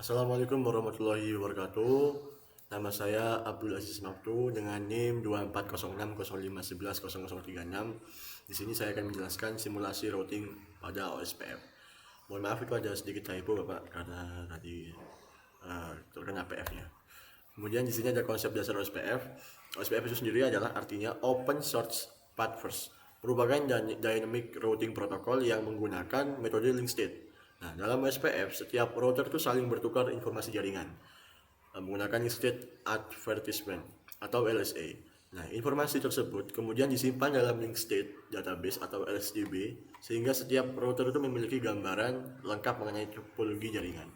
Assalamualaikum warahmatullahi wabarakatuh. Nama saya Abdul Aziz Maftu dengan NIM 240605110036. Di sini saya akan menjelaskan simulasi routing pada OSPF. Mohon maaf itu ada sedikit typo Bapak karena tadi terkena PF-nya. Kemudian di sini ada konsep dasar OSPF. OSPF itu sendiri adalah artinya Open Source Path First, merupakan dynamic routing protocol yang menggunakan metode link state. Nah, dalam OSPF setiap router itu saling bertukar informasi jaringan menggunakan link state advertisement atau LSA. Nah, informasi tersebut kemudian disimpan dalam link state database atau LSDB sehingga setiap router itu memiliki gambaran lengkap mengenai topologi jaringan.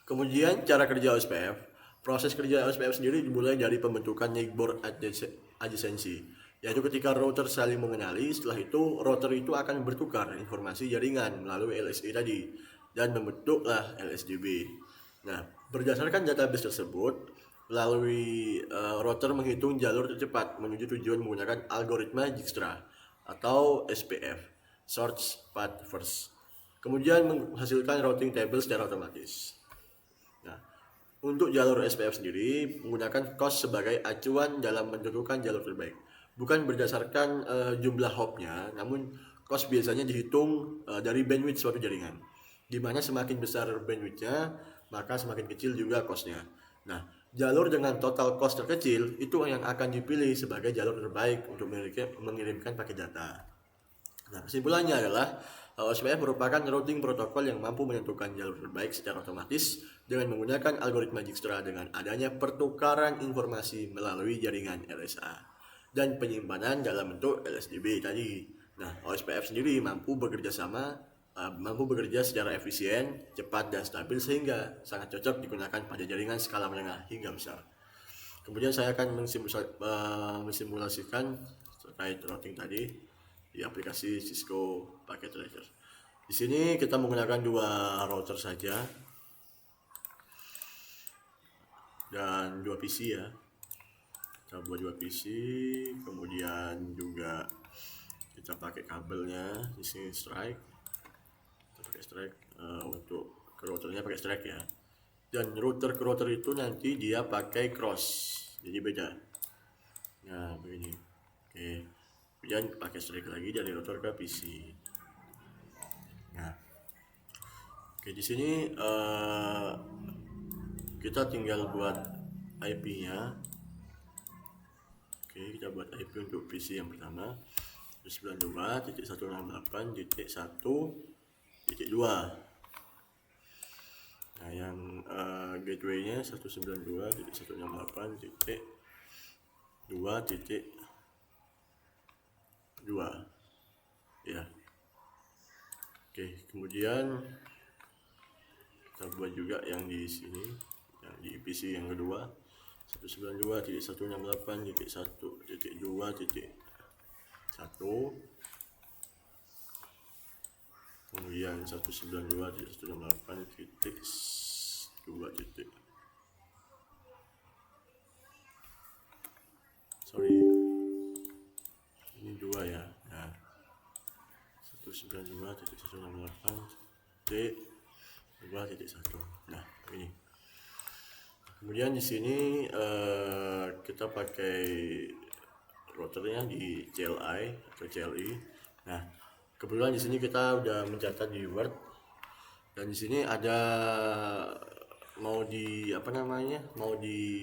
Kemudian cara kerja OSPF. Proses kerja OSPF sendiri dimulai dari pembentukan neighbor adjacency, yaitu ketika router saling mengenali. Setelah itu router itu akan bertukar informasi jaringan melalui LSA tadi dan membentuklah LSDB. Nah, berdasarkan database tersebut, melalui router menghitung jalur tercepat menuju tujuan menggunakan algoritma Dijkstra atau SPF, Search Path First. Kemudian menghasilkan routing table secara otomatis. Nah, untuk jalur SPF sendiri menggunakan cost sebagai acuan dalam menentukan jalur terbaik, bukan berdasarkan jumlah hopnya, namun cost biasanya dihitung dari bandwidth suatu jaringan, di mana semakin besar bandwidthnya maka semakin kecil juga costnya. Nah, jalur dengan total cost terkecil itu yang akan dipilih sebagai jalur terbaik untuk mengirimkan paket data. Nah, kesimpulannya adalah OSPF merupakan routing protokol yang mampu menentukan jalur terbaik secara otomatis dengan menggunakan algoritma Dijkstra dengan adanya pertukaran informasi melalui jaringan LSA dan penyimpanan dalam bentuk LSDB tadi. Nah, OSPF sendiri mampu bekerja secara efisien, cepat dan stabil sehingga sangat cocok digunakan pada jaringan skala menengah hingga besar. Kemudian saya akan mensimulasikan terkait routing tadi di aplikasi Cisco Packet Tracer. Di sini kita menggunakan dua router saja dan dua PC ya. Kita buat dua PC, kemudian juga kita pakai kabelnya di sini strike. Kita pakai strike untuk ke routernya pakai strike ya. Dan router ke router itu nanti dia pakai cross, jadi beda. Nah begini. Oke. Kemudian pakai strike lagi dari router ke PC. Nah, oke di sini kita tinggal buat IP-nya. Oke, kita buat IP untuk PC yang pertama 92.168.1.2. Nah, yang gateway-nya 192.168.2.2 ya. Oke, kemudian kita buat juga yang di sini, yang di PC yang kedua 192.168.1.2.1, kemudian 192.168.2. Sorry, ini dua ya. Nah, 192.168.2.1. Nah, ini. Kemudian di sini kita pakai routernya di CLI atau CLI. Nah, kebetulan di sini kita udah mencatat di Word dan di sini ada mau di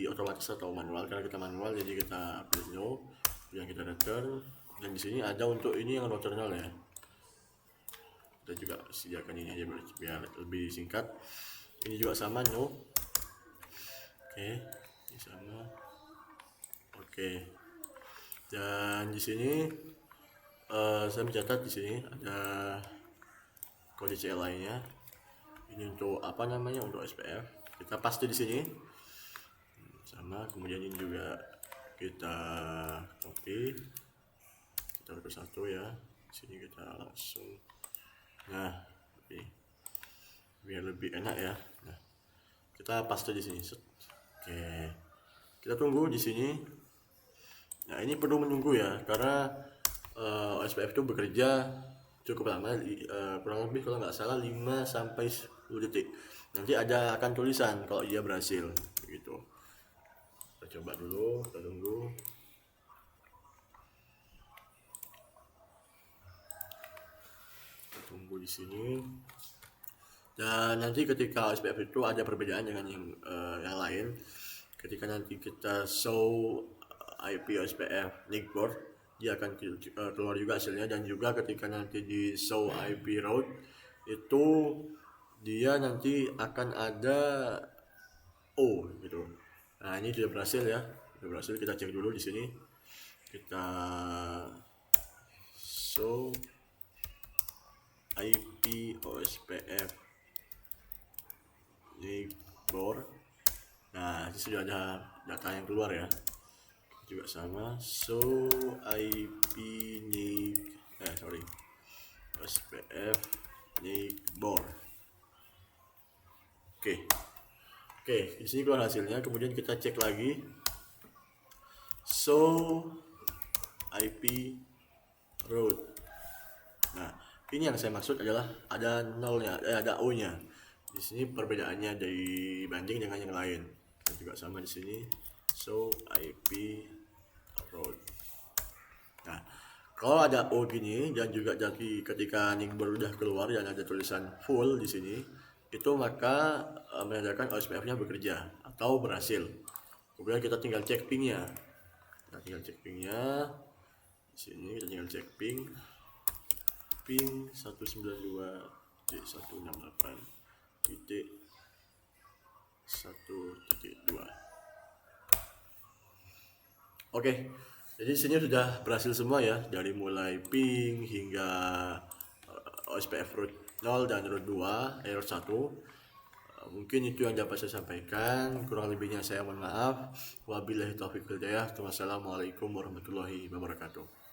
otomatis atau manual. Karena kita manual jadi kita update no, yang kita return. Dan di sini ada untuk ini yang router 0 ya. Kita juga sediakan ini aja biar lebih singkat. Ini juga sama no. Oke, ini sama. Oke. Dan di sini saya mencatat di sini ada kode CLI-nya. Ini untuk untuk SPF. Kita paste di sini. Sama, kemudian ini juga kita copy. Kita ke satu ya. Di sini kita langsung. Nah, biar lebih enak ya. Nah, kita paste di sini. Oke, kita tunggu di sini. Nah, ini perlu menunggu ya, karena OSPF itu bekerja cukup lama, kurang lebih kalau nggak salah 5 sampai 10 detik. Nanti ada akan tulisan kalau dia berhasil gitu. Kita coba dulu, kita tunggu. Kita tunggu di sini. Dan nanti ketika OSPF itu ada perbedaan dengan yang lain. Ketika nanti kita show IP OSPF nickboard, dia akan keluar juga hasilnya. Dan juga ketika nanti di show IP route itu dia nanti akan ada O gitu. Nah, ini sudah berhasil ya. Sudah berhasil, kita cek dulu di sini. Kita show IP OSPF nickboard. Nah, ini sudah ada data yang keluar ya. Juga sama, show IP OSPF nickboard. Oke, di sini keluar hasilnya. Kemudian kita cek lagi, show IP route. Nah, ini yang saya maksud adalah ada nolnya, ada O-nya. Di sini perbedaannya dibanding dengan yang lain. Dan juga sama di sini, show IP route. Nah, kalau ada O gini dan juga jadi ketika nickboard udah keluar dan ada tulisan full di sini, itu maka menandakan OSPF-nya bekerja atau berhasil. Kemudian kita tinggal cek pingnya. Di sini kita tinggal cek ping 192.168.1.2. Oke, jadi di sini sudah berhasil semua ya, dari mulai ping hingga OSPF root 0 dan root 2, error 1. Mungkin itu yang dapat saya sampaikan. Kurang lebihnya saya mohon maaf. Wabillahi taufiq wal hidayah. Wassalamualaikum warahmatullahi wabarakatuh.